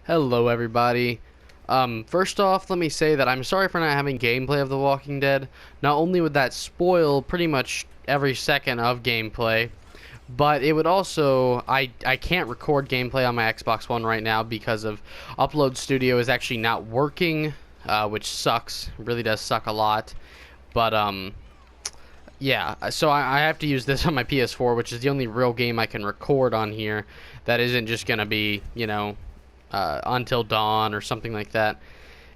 Hello, everybody. First off, let me say that I'm sorry for not having gameplay of The Walking Dead. Not only would that spoil pretty much every second of gameplay, but it would also, I can't record gameplay on my Xbox One right now because of Upload Studio is actually not working, which sucks. It really does suck a lot. But, yeah, so I have to use this on my PS4, which is the only real game I can record on here that isn't just gonna be, Until Dawn or something like that.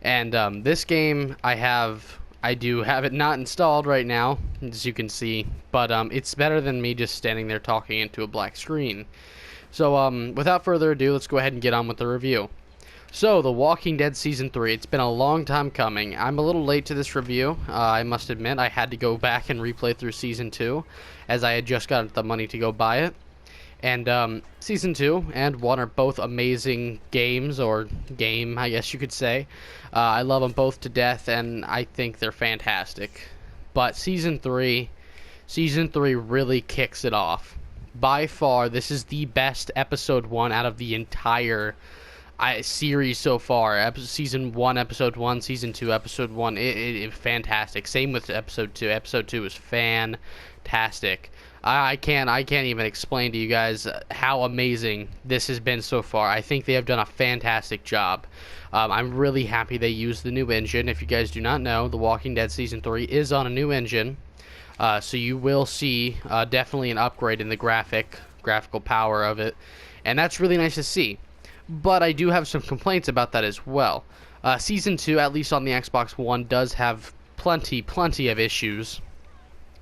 And this game, I do have it not installed right now, as you can see, but it's better than me just standing there talking into a black screen. So without further ado, let's go ahead and get on with the review. So, The Walking Dead Season 3, it's been a long time coming. I'm a little late to this review, I must admit. I had to go back and replay through Season 2, as I had just got the money to go buy it. And Season 2 and 1 are both amazing games, or game, I guess you could say. I love them both to death, and I think they're fantastic. But Season 3 really kicks it off. By far, this is the best Episode 1 out of the entire series so far. Season 1, Episode 1, Season 2, Episode 1, it fantastic. Same with Episode 2. Episode 2 is fantastic. I can't even explain to you guys how amazing this has been so far. I think they have done a fantastic job. I'm really happy they used the new engine. If you guys do not know, The Walking Dead Season 3 is on a new engine. So you will see definitely an upgrade in the graphical power of it. And that's really nice to see. But I do have some complaints about that as well. Season 2, at least on the Xbox One, does have plenty of issues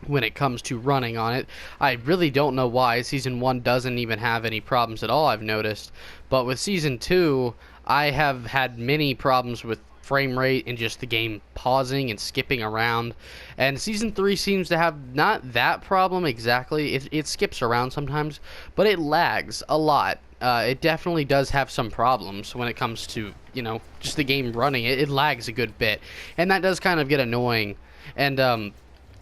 when it comes to running on it. I really don't know why. Season 1 doesn't even have any problems at all, I've noticed. But with Season 2, I have had many problems with frame rate and just the game pausing and skipping around. And Season 3 seems to have not that problem exactly. It skips around sometimes, but it lags a lot. It definitely does have some problems when it comes to, just the game running. It lags a good bit. And that does kind of get annoying. And,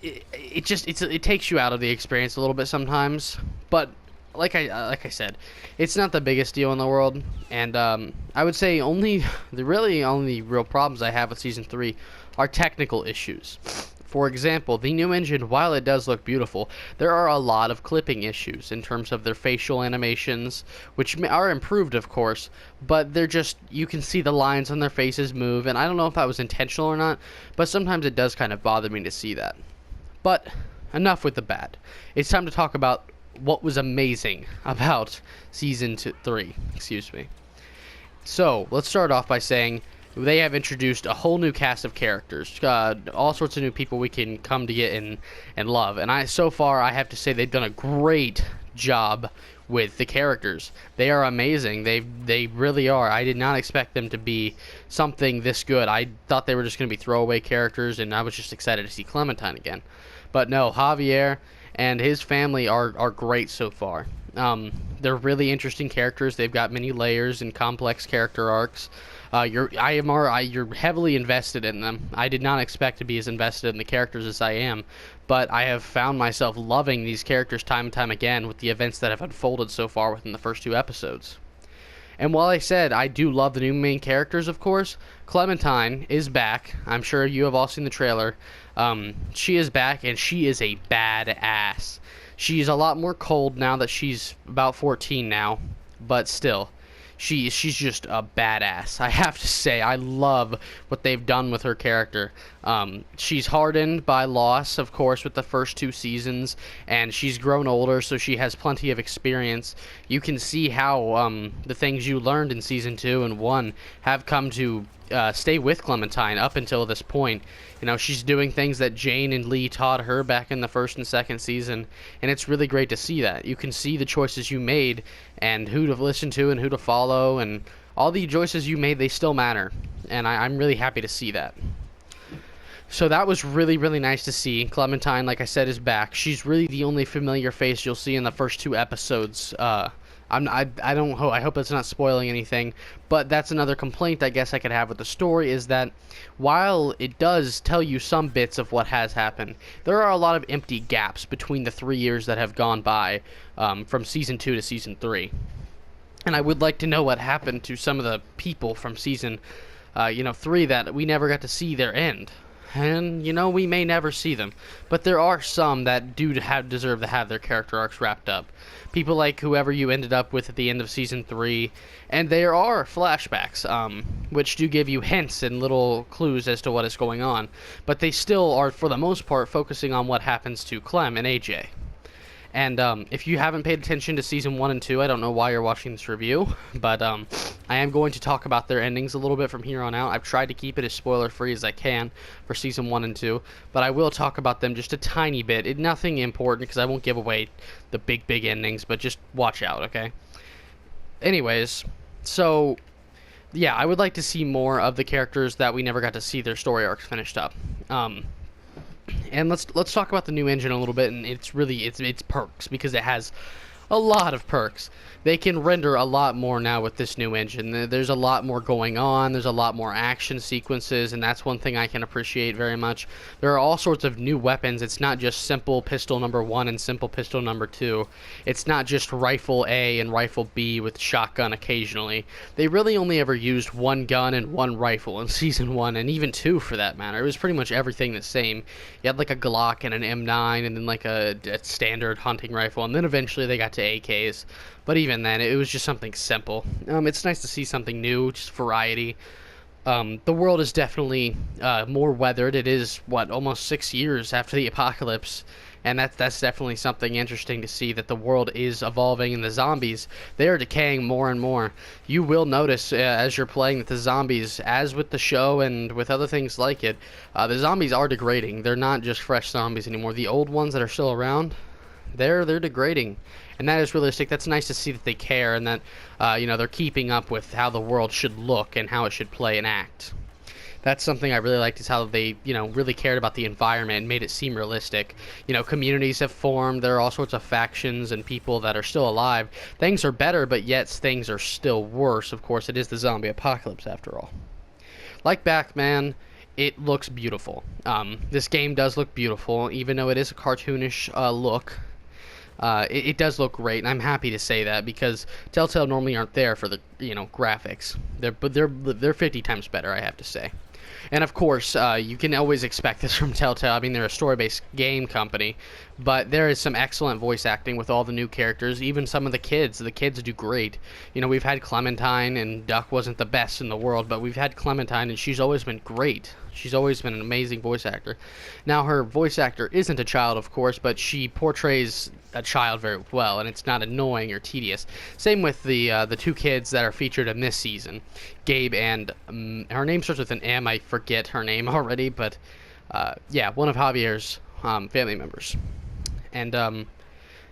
it takes you out of the experience a little bit sometimes, but like I said, it's not the biggest deal in the world, and I would say the only real problems I have with Season 3 are technical issues. For example, the new engine, while it does look beautiful, there are a lot of clipping issues in terms of their facial animations, which are improved, of course, but you can see the lines on their faces move, and I don't know if that was intentional or not, but sometimes it does kind of bother me to see that. But enough with the bad. It's time to talk about what was amazing about Season 3. Excuse me. So, let's start off by saying they have introduced a whole new cast of characters. All sorts of new people we can come to get and love. And so far, I have to say they've done a great job with the characters. They are amazing. They really are. I did not expect them to be something this good. I thought they were just going to be throwaway characters, and I was just excited to see Clementine again. But no, Javier and his family are great so far. They're really interesting characters. They've got many layers and complex character arcs. You're heavily invested in them. I did not expect to be as invested in the characters as I am, but I have found myself loving these characters time and time again with the events that have unfolded so far within the first 2 episodes. And while I said I do love the new main characters, of course, Clementine is back. I'm sure you have all seen the trailer. She is back, and she is a badass. She's a lot more cold now that she's about 14 now, but still, she's just a badass. I have to say, I love what they've done with her character. She's hardened by loss, of course, with the first 2 seasons, and she's grown older, so she has plenty of experience. You can see how the things you learned in Season 2 and 1 have come to stay with Clementine up until this point. She's doing things that Jane and Lee taught her back in the first and second season, and it's really great to see that. You can see the choices you made and who to listen to and who to follow, and all the choices you made, they still matter, and I'm really happy to see that. So that was really nice to see. Clementine, like I said, is back. She's really the only familiar face you'll see in the first 2 episodes. I hope it's not spoiling anything, but that's another complaint I guess I could have with the story, is that while it does tell you some bits of what has happened, there are a lot of empty gaps between the 3 years that have gone by from Season 2 to Season 3. And I would like to know what happened to some of the people from season, 3 that we never got to see their end. And, we may never see them. But there are some that do deserve to have their character arcs wrapped up. People like whoever you ended up with at the end of Season 3. And there are flashbacks, which do give you hints and little clues as to what is going on. But they still are, for the most part, focusing on what happens to Clem and AJ. And if you haven't paid attention to Season 1 and 2, I don't know why you're watching this review, but I am going to talk about their endings a little bit from here on out. I've tried to keep it as spoiler-free as I can for Season 1 and 2, but I will talk about them just a tiny bit. Nothing important, because I won't give away the big endings, but just watch out, okay? Anyways, so yeah, I would like to see more of the characters that we never got to see their story arcs finished up. And let's talk about the new engine a little bit, and it's perks, because it has a lot of perks. They can render a lot more now with this new engine. There's a lot more going on. There's a lot more action sequences, and that's one thing I can appreciate very much. There are all sorts of new weapons. It's not just simple pistol number 1 and simple pistol number 2. It's not just rifle A and rifle B with shotgun occasionally. They really only ever used one gun and one rifle in Season 1, and even 2 for that matter. It was pretty much everything the same. You had like a Glock and an M9, and then like a standard hunting rifle, and then eventually they got to AKs. But even then, it was just something simple. It's nice to see something new, just variety. The world is definitely more weathered. It is, almost 6 years after the apocalypse. And that's definitely something interesting to see, that the world is evolving, and the zombies, they are decaying more and more. You will notice as you're playing that the zombies, as with the show and with other things like it, the zombies are degrading. They're not just fresh zombies anymore. The old ones that are still around, they're degrading, and that is realistic. That's nice to see that they care, and that they're keeping up with how the world should look and how it should play and act. That's something I really liked, is how they really cared about the environment and made it seem realistic. Communities have formed. There are all sorts of factions and people that are still alive. Things are better, but yet things are still worse. Of course, it is the zombie apocalypse after all. Like Batman, it looks beautiful. This game does look beautiful, even though it is a cartoonish look. It does look great, and I'm happy to say that, because Telltale normally aren't there for the graphics. They're 50 times better, I have to say. And of course, you can always expect this from Telltale. I mean, they're a story-based game company, but there is some excellent voice acting with all the new characters. Even some of the kids do great. We've had Clementine, and Duck wasn't the best in the world, but we've had Clementine, and she's always been great. She's always been an amazing voice actor. Now, her voice actor isn't a child, of course, but she portrays a child very well, and it's not annoying or tedious. Same with the 2 kids that are featured in this season, Gabe and her name starts with an M. I forget her name already, but yeah, one of Javier's family members. And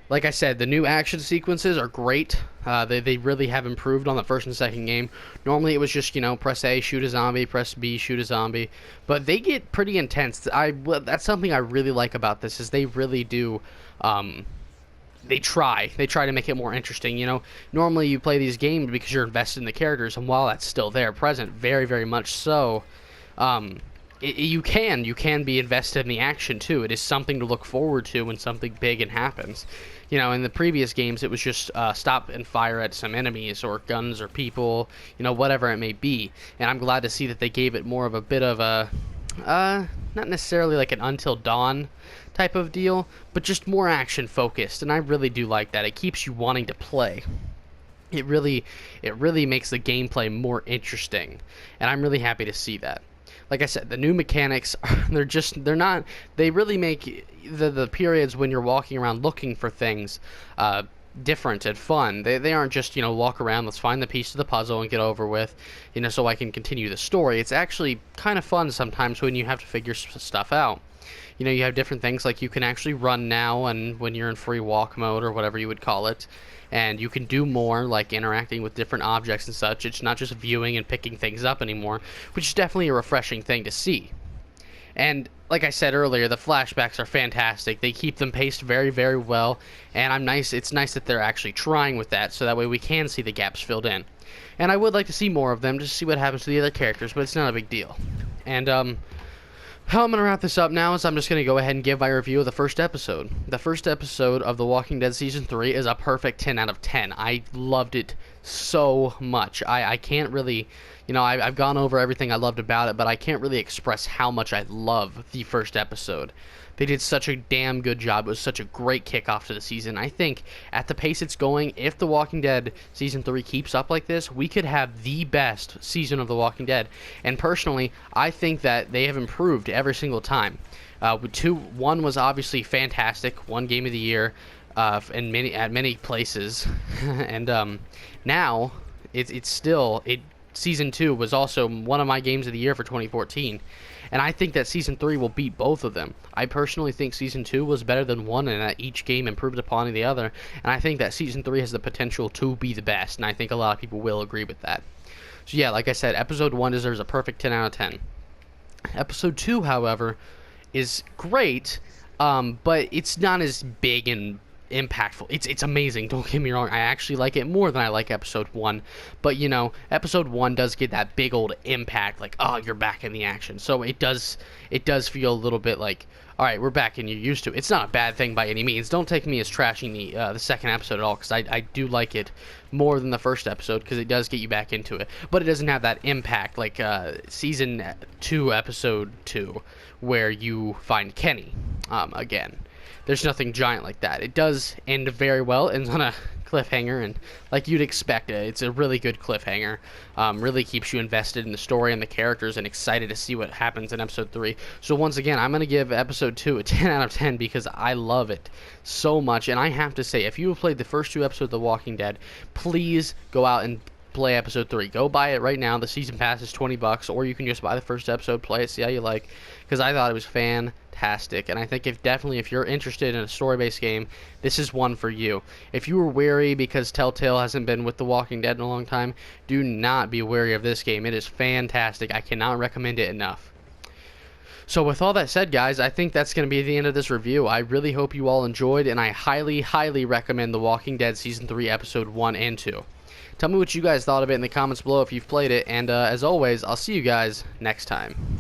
like I said, the new action sequences are great. They really have improved on the first and second game. Normally it was just, press A, shoot a zombie, press B, shoot a zombie. But they get pretty intense. That's something I really like about this, is they really do, they try to make it more interesting. Normally you play these games because you're invested in the characters, and while that's still there, present, very, very much so, you can be invested in the action too. It is something to look forward to when something big happens. In the previous games, it was just stop and fire at some enemies or guns or people, whatever it may be. And I'm glad to see that they gave it more of a bit of a, not necessarily like an Until Dawn type of deal, but just more action focused. And I really do like that. It keeps you wanting to play. It really makes the gameplay more interesting, and I'm really happy to see that. Like I said, the new mechanics, they really make the periods when you're walking around looking for things different and fun. They aren't just, walk around, let's find the piece of the puzzle and get over with, so I can continue the story. It's actually kind of fun sometimes when you have to figure stuff out. You have different things, like you can actually run now, and when you're in free walk mode or whatever you would call it, and you can do more, like interacting with different objects and such. It's not just viewing and picking things up anymore, which is definitely a refreshing thing to see. And like I said earlier, the flashbacks are fantastic. They keep them paced very, very well, and it's nice that they're actually trying with that, so that way we can see the gaps filled in. And I would like to see more of them, just to see what happens to the other characters, but it's not a big deal. And how I'm going to wrap this up now is I'm just going to go ahead and give my review of the first episode. The first episode of The Walking Dead Season 3 is a perfect 10 out of 10. I loved it so much. I can't really, you know, I've gone over everything I loved about it, but I can't really express how much I love the first episode. They did such a damn good job. It was such a great kickoff to the season. I think at the pace it's going, if The Walking Dead Season 3 keeps up like this, we could have the best season of The Walking Dead. And personally, I think that they have improved every single time. One was obviously fantastic, one game of the year, in many places, and now it's still Season 2 was also one of my games of the year for 2014, and I think that Season 3 will beat both of them. I personally think Season 2 was better than 1, and that each game improved upon the other, and I think that Season 3 has the potential to be the best, and I think a lot of people will agree with that. So yeah, like I said, Episode 1 deserves a perfect 10 out of 10. Episode 2, however, is great, but it's not as big and impactful. It's amazing, don't get me wrong. I actually like it more than I like Episode 1, but you know, Episode 1 does get that big old impact, like, oh, you're back in the action. So it does feel a little bit like, all right, we're back and you're used to it. It's not a bad thing by any means. Don't take me as trashing the second episode at all, because I do like it more than the first episode, because it does get you back into it, but it doesn't have that impact like Season 2 Episode 2, where you find Kenny again. There's nothing giant like that. It does end very well, ends on a cliffhanger, and like you'd expect it, it's a really good cliffhanger. Really keeps you invested in the story and the characters and excited to see what happens in Episode 3. So once again, I'm going to give Episode 2 a 10 out of 10 because I love it so much. And I have to say, if you have played the first 2 episodes of The Walking Dead, please go out and play Episode 3. Go buy it right now. The season pass is $20, or you can just buy the first episode, play it, see how you like, because I thought it was fantastic. And I think if you're interested in a story-based game, this is one for you. If you were wary because Telltale hasn't been with The Walking Dead in a long time, do not be wary of this game. It is fantastic. I cannot recommend it enough. So with all that said, guys, I think that's going to be the end of this review. I really hope you all enjoyed, and I highly, highly recommend The Walking Dead Season 3 Episode 1 and 2. Tell me what you guys thought of it in the comments below if you've played it, and as always, I'll see you guys next time.